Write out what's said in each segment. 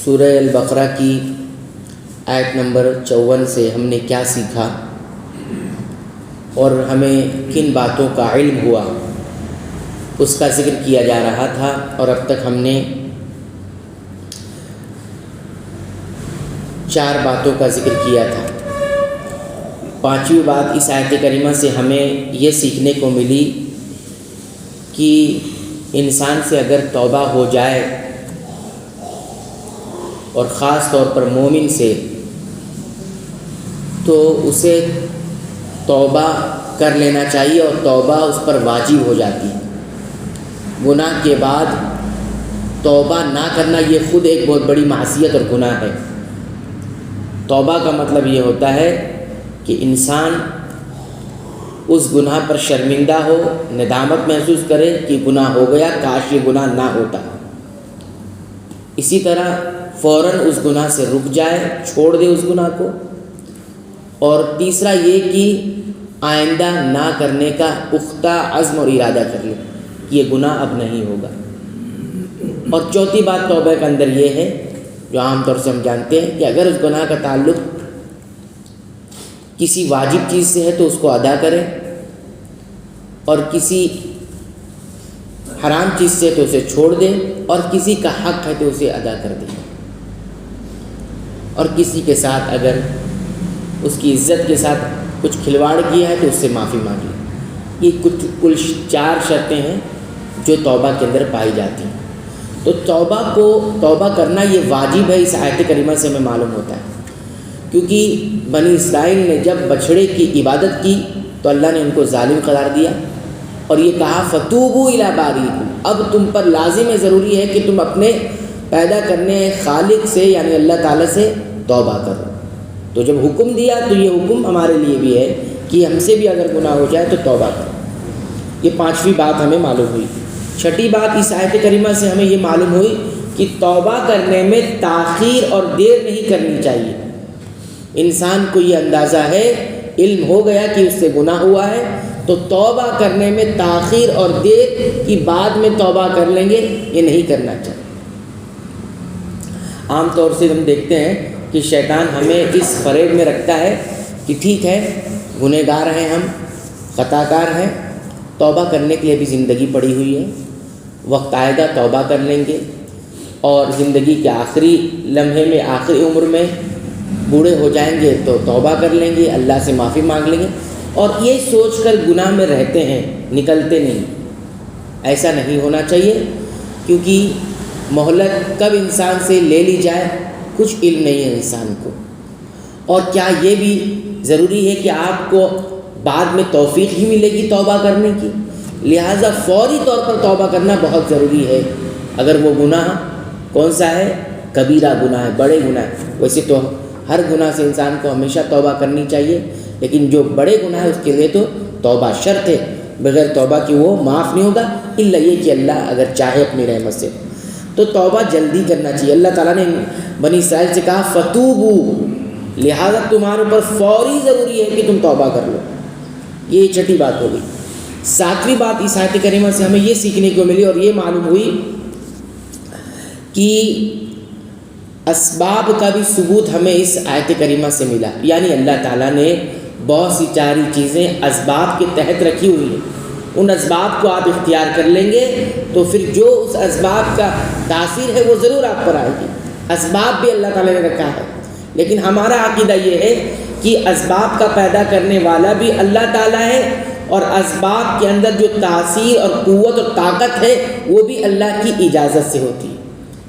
سورہ البقرہ کی آیت نمبر 54 سے ہم نے کیا سیکھا اور ہمیں کن باتوں کا علم ہوا اس کا ذکر کیا جا رہا تھا، اور اب تک ہم نے 4 باتوں کا ذکر کیا تھا۔ 5ویں بات اس آیت کریمہ سے ہمیں یہ سیکھنے کو ملی کہ انسان سے اگر توبہ ہو جائے، اور خاص طور پر مومن سے، تو اسے توبہ کر لینا چاہیے، اور توبہ اس پر واجب ہو جاتی ہے۔ گناہ کے بعد توبہ نہ کرنا یہ خود ایک بہت بڑی معصیت اور گناہ ہے۔ توبہ کا مطلب یہ ہوتا ہے کہ انسان اس گناہ پر شرمندہ ہو، ندامت محسوس کرے کہ گناہ ہو گیا، کاش یہ گناہ نہ ہوتا۔ اسی طرح فوراً اس گناہ سے رک جائے، چھوڑ دے اس گناہ کو۔ اور تیسرا یہ کہ آئندہ نہ کرنے کا پختہ عزم اور ارادہ کر لے کہ یہ گناہ اب نہیں ہوگا۔ اور چوتھی بات توبہ کے اندر یہ ہے، جو عام طور سے ہم جانتے ہیں، کہ اگر اس گناہ کا تعلق کسی واجب چیز سے ہے تو اس کو ادا کرے، اور کسی حرام چیز سے تو اسے چھوڑ دے، اور کسی کا حق ہے تو اسے ادا کر دے، اور کسی کے ساتھ اگر اس کی عزت کے ساتھ کچھ کھلواڑ کیا ہے تو اس سے معافی مانگ لے۔ یہ کل 4 شرطیں ہیں جو توبہ کے اندر پائی جاتی ہیں۔ تو توبہ کرنا یہ واجب ہے، اس آیت کریمہ سے ہمیں معلوم ہوتا ہے، کیونکہ بنی اسرائیل نے جب بچھڑے کی عبادت کی تو اللہ نے ان کو ظالم قرار دیا، اور یہ کہا فَتُوبُوا إِلَىٰ بَارِئِكُمْ، اب تم پر لازم ہے، ضروری ہے کہ تم اپنے پیدا کرنے خالق سے یعنی اللہ تعالیٰ سے توبہ کرو۔ تو جب حکم دیا تو یہ حکم ہمارے لیے بھی ہے کہ ہم سے بھی اگر گناہ ہو جائے تو توبہ کرو۔ یہ 5ویں بات ہمیں معلوم ہوئی۔ 6ٹھی بات اس آیت کریمہ سے ہمیں یہ معلوم ہوئی کہ توبہ کرنے میں تاخیر اور دیر نہیں کرنی چاہیے۔ انسان کو یہ اندازہ ہے، علم ہو گیا کہ اس سے گناہ ہوا ہے، تو توبہ کرنے میں تاخیر اور دیر کی بعد میں توبہ کر لیں گے، یہ نہیں کرنا چاہیے۔ عام طور سے ہم دیکھتے ہیں کہ شیطان ہمیں اس فریب میں رکھتا ہے کہ ٹھیک ہے، گنہگار ہیں ہم، خطا کار ہیں، توبہ کرنے کے لیے بھی زندگی پڑی ہوئی ہے، وقت آئے گا توبہ کر لیں گے، اور زندگی کے آخری لمحے میں، آخری عمر میں بوڑھے ہو جائیں گے تو توبہ کر لیں گے، اللہ سے معافی مانگ لیں گے، اور یہ سوچ کر گناہ میں رہتے ہیں، نکلتے نہیں۔ ایسا نہیں ہونا چاہیے، کیونکہ مہلت کب انسان سے لے لی جائے کچھ علم نہیں ہے انسان کو۔ اور کیا یہ بھی ضروری ہے کہ آپ کو بعد میں توفیق ہی ملے گی توبہ کرنے کی؟ لہٰذا فوری طور پر توبہ کرنا بہت ضروری ہے۔ اگر وہ گناہ کون سا ہے؟ کبیرہ گناہ ہے، بڑے گناہ ہے۔ ویسے تو ہر گناہ سے انسان کو ہمیشہ توبہ کرنی چاہیے، لیکن جو بڑے گناہ ہے اس کے لیے تو توبہ شرط ہے، بغیر توبہ کی وہ معاف نہیں ہوگا، الا یہ کہ اللہ اگر چاہے اپنی رحمت سے۔ تو توبہ جلدی کرنا چاہیے۔ اللہ تعالیٰ نے بنی اسرائیل سے کہا فتوبوا، لہذا تمہارے اوپر فوری ضروری ہے کہ تم توبہ کر لو۔ یہ 6ٹھی بات ہو گئی۔ 7ویں بات اس آیت کریمہ سے ہمیں یہ سیکھنے کو ملی اور یہ معلوم ہوئی کہ اسباب کا بھی ثبوت ہمیں اس آیت کریمہ سے ملا، یعنی اللہ تعالیٰ نے بہت سی ساری چیزیں اسباب کے تحت رکھی ہوئی ہیں، ان اسباب کو آپ اختیار کر لیں گے تو پھر جو اس اسباب کا تاثیر ہے وہ ضرور آپ پر آئے گی۔ اسباب بھی اللہ تعالیٰ نے رکھا ہے، لیکن ہمارا عقیدہ یہ ہے کہ اسباب کا پیدا کرنے والا بھی اللہ تعالیٰ ہے، اور اسباب کے اندر جو تاثیر اور قوت اور طاقت ہے وہ بھی اللہ کی اجازت سے ہوتی ہے۔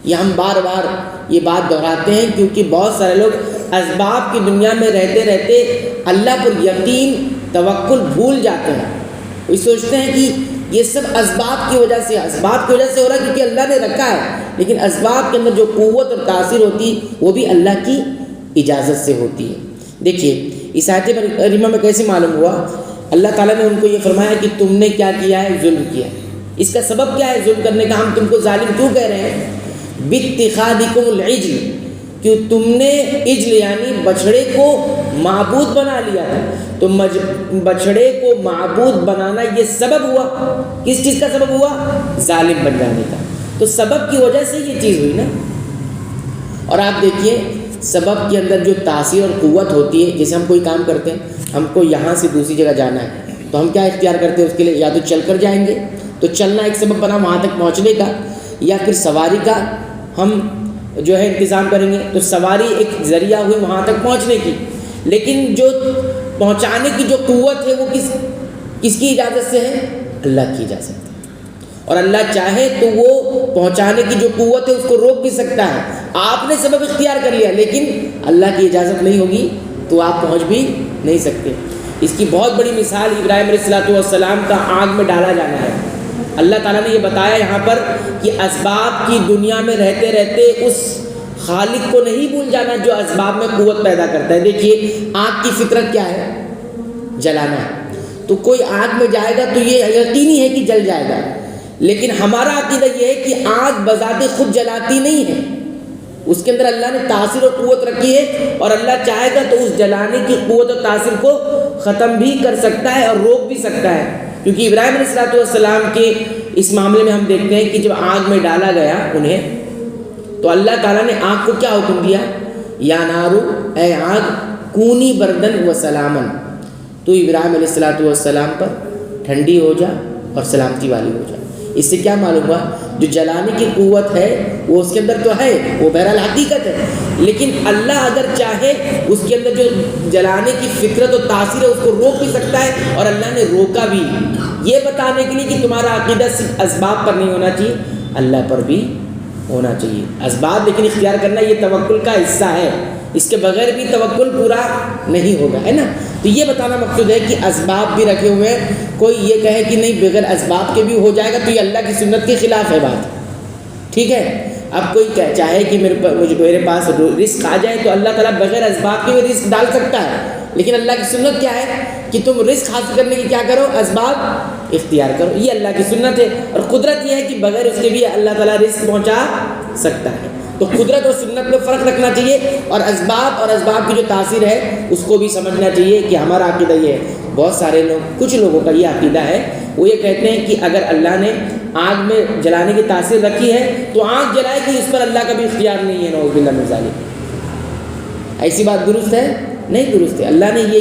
یہ ہم بار بار یہ بات دہراتے ہیں، کیونکہ بہت سارے لوگ اسباب کی دنیا میں رہتے رہتے اللہ پر یقین توکل بھول جاتے ہیں۔ وہ سوچتے ہیں کہ یہ سب اسباب کی وجہ سے ہو رہا ہے، کیونکہ اللہ نے رکھا ہے، لیکن اسباب کے اندر جو قوت اور تاثیر ہوتی ہے وہ بھی اللہ کی اجازت سے ہوتی ہے۔ دیکھیے اس آیت کریمہ میں کیسے معلوم ہوا؟ اللہ تعالیٰ نے ان کو یہ فرمایا کہ تم نے کیا کیا ہے؟ ظلم کیا ہے۔ اس کا سبب کیا ہے ظلم کرنے کا؟ ہم تم کو ظالم کیوں کہہ رہے ہیں؟ بِاتِّخَاذِكُمُ الْعِجْلِ، کہ تم نے عجل یعنی بچھڑے کو معبود بنا لیا تھا، تو بچھڑے کو معبود بنانا یہ سبب ہوا۔ کس چیز کا سبب ہوا؟ ظالم بن جانے کا۔ تو سبب کی وجہ سے یہ چیز ہوئی نا۔ اور آپ دیکھیے سبب کے اندر جو تاثیر اور قوت ہوتی ہے، جیسے ہم کوئی کام کرتے ہیں، ہم کو یہاں سے دوسری جگہ جانا ہے تو ہم کیا اختیار کرتے ہیں اس کے لیے؟ یا تو چل کر جائیں گے، تو چلنا ایک سبب بنا وہاں تک پہنچنے کا، یا پھر سواری کا ہم جو ہے انتظام کریں گے، تو سواری ایک ذریعہ ہوئی وہاں تک پہنچنے کی، لیکن جو پہنچانے کی جو قوت ہے وہ کس کی اجازت سے ہے؟ اللہ کی اجازت ہے۔ اور اللہ چاہے تو وہ پہنچانے کی جو قوت ہے اس کو روک بھی سکتا ہے۔ آپ نے سبب اختیار کر لیا لیکن اللہ کی اجازت نہیں ہوگی تو آپ پہنچ بھی نہیں سکتے۔ اس کی بہت بڑی مثال ابراہیم علیہ السلام کا آگ میں ڈالا جانا ہے۔ اللہ تعالیٰ نے یہ بتایا یہاں پر کہ اسباب کی دنیا میں رہتے رہتے اس خالق کو نہیں بھول جانا جو اسباب میں قوت پیدا کرتا ہے۔ دیکھیے آگ کی فطرت کیا ہے؟ جلانا ہے۔ تو کوئی آگ میں جائے گا تو یہ یقینی ہے کہ جل جائے گا، لیکن ہمارا عقیدہ یہ ہے کہ آگ بذات خود جلاتی نہیں ہے، اس کے اندر اللہ نے تاثیر اور قوت رکھی ہے، اور اللہ چاہے گا تو اس جلانے کی قوت اور تاثیر کو ختم بھی کر سکتا ہے اور روک بھی سکتا ہے۔ کیونکہ ابراہیم علیہ السلام کے اس معاملے میں ہم دیکھتے ہیں کہ جب آگ میں ڈالا گیا انہیں، تو اللہ تعالیٰ نے آگ کو کیا حکم دیا؟ یا نارو، اے آگ، کونی بردن و سلامن، تو ابراہیم علیہ السلام پر ٹھنڈی ہو جا اور سلامتی والی ہو جا۔ اس سے کیا معلوم ہوا؟ جو جلانے کی قوت ہے وہ اس کے اندر تو ہے، وہ بہرحال حقیقت ہے، لیکن اللہ اگر چاہے اس کے اندر جو جلانے کی فطرت اور تاثیر ہے اس کو روک بھی سکتا ہے، اور اللہ نے روکا بھی، یہ بتانے کے لیے کہ تمہارا عقیدہ صرف اسباب پر نہیں ہونا چاہیے، اللہ پر بھی ہونا چاہیے۔ اسباب لیکن اختیار کرنا یہ توکل کا حصہ ہے، اس کے بغیر بھی توکل پورا نہیں ہوگا، ہے نا؟ تو یہ بتانا مقصود ہے کہ اسباب بھی رکھے ہوئے ہیں۔ کوئی یہ کہے کہ نہیں بغیر اسباب کے بھی ہو جائے گا تو یہ اللہ کی سنت کے خلاف ہے بات، ٹھیک ہے؟ اب کوئی چاہے کہ میرے پاس رزق آ جائے تو اللہ تعالیٰ بغیر اسباب کے بھی رزق ڈال سکتا ہے، لیکن اللہ کی سنت کیا ہے کہ تم رزق حاصل کرنے کی کیا کرو؟ اسباب اختیار کرو، یہ اللہ کی سنت ہے۔ اور قدرت یہ ہے کہ بغیر اس کے بھی اللہ تعالیٰ رزق پہنچا سکتا ہے۔ تو قدرت اور سنت میں فرق رکھنا چاہیے، اور اسباب کی جو تاثیر ہے اس کو بھی سمجھنا چاہیے کہ ہمارا عقیدہ یہ ہے۔ بہت سارے لوگ، کچھ لوگوں کا یہ عقیدہ ہے، وہ یہ کہتے ہیں کہ اگر اللہ نے آگ میں جلانے کی تاثیر رکھی ہے تو آگ جلائے گی، اس پر اللہ کا بھی اختیار نہیں ہے، نعوذ باللہ من ذالک۔ ایسی بات درست ہے؟ نہیں درست ہے۔ اللہ نے یہ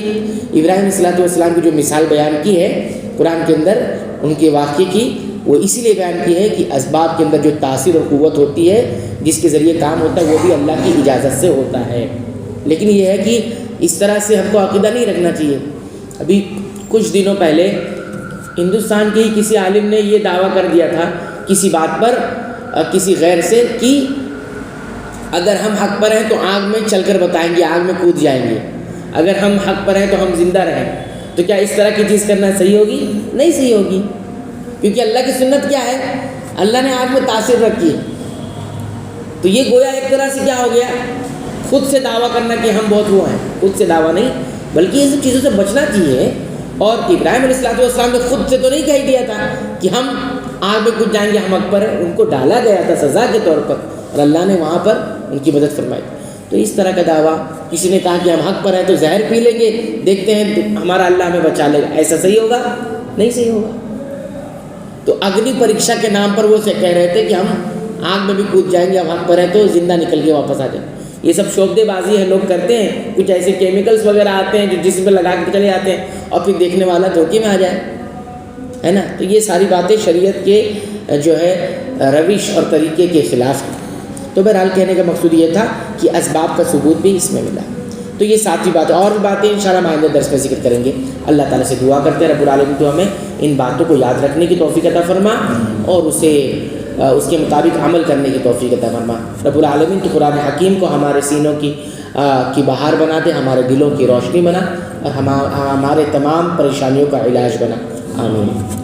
ابراہیم علیہ السلام کی جو مثال بیان کی ہے قرآن کے اندر، ان کے واقعے کی، وہ اسی لیے بیان کی ہے کہ اسباب کے اندر جو تاثیر اور قوت ہوتی ہے جس کے ذریعے کام ہوتا ہے وہ بھی اللہ کی اجازت سے ہوتا ہے۔ لیکن یہ ہے کہ اس طرح سے ہم کو عقیدہ نہیں رکھنا چاہیے۔ ابھی کچھ دنوں پہلے ہندوستان کے ہی کسی عالم نے یہ دعویٰ کر دیا تھا کسی بات پر کسی غیر سے کہ اگر ہم حق پر ہیں تو آگ میں چل کر بتائیں گے، آگ میں کود جائیں گے، اگر ہم حق پر ہیں تو ہم زندہ رہیں۔ تو کیا اس طرح کی چیز کرنا صحیح ہوگی؟ نہیں صحیح ہوگی، کیونکہ اللہ کی سنت کیا ہے؟ اللہ نے آگ میں تاثیر رکھی ہے۔ تو یہ گویا ایک طرح سے کیا ہو گیا؟ خود سے دعویٰ کرنا کہ ہم بہت وہ ہیں، خود سے دعویٰ نہیں، بلکہ یہ سب چیزوں سے بچنا چاہیے۔ اور ابراہیم علیہ السلام نے خود سے تو نہیں کہہ دیا تھا کہ ہم آگ میں کود جائیں گے، ہم حق پر ہیں، ان کو ڈالا گیا تھا سزا کے طور پر، اور اللہ نے وہاں پر ان کی مدد فرمائی۔ تو اس طرح کا دعویٰ، کسی نے کہا کہ ہم حق پر ہیں تو زہر پی لیں گے، دیکھتے ہیں تو ہمارا اللہ ہمیں بچا لے گا، ایسا صحیح ہوگا؟ نہیں صحیح ہوگا۔ تو اگنی پریکشا کے نام پر وہ سے کہہ رہے تھے کہ ہم آگ میں بھی کود جائیں گے، ہم حق پر ہیں تو زندہ نکل کے واپس آ جائیں۔ یہ سب شوبدے بازی ہے، لوگ کرتے ہیں، کچھ ایسے کیمیکلز وغیرہ آتے ہیں جو جسم پہ لگا کے چلے جاتے ہیں اور پھر دیکھنے والا دھوکے میں آ جائے، ہے نا؟ تو یہ ساری باتیں شریعت کے جو ہے روش اور طریقے کے خلاف ہیں۔ تو بہرحال کہنے کا مقصود یہ تھا کہ اسباب کا ثبوت بھی اس میں ملا۔ تو یہ ساتھی باتیں، اور بھی باتیں انشاءاللہ آئندہ درس میں ذکر کریں گے۔ اللہ تعالیٰ سے دعا کرتے ہیں رب العالمین تو ہمیں ان باتوں کو یاد رکھنے کی توفیق عطا فرما اور اس کے مطابق عمل کرنے کی توفیق عطا فرما۔ رب العالمین تو قرآن حکیم کو ہمارے سینوں کی بہار بنا دے، ہمارے دلوں کی روشنی بنا، اور ہمارے تمام پریشانیوں کا علاج بنا، آمین۔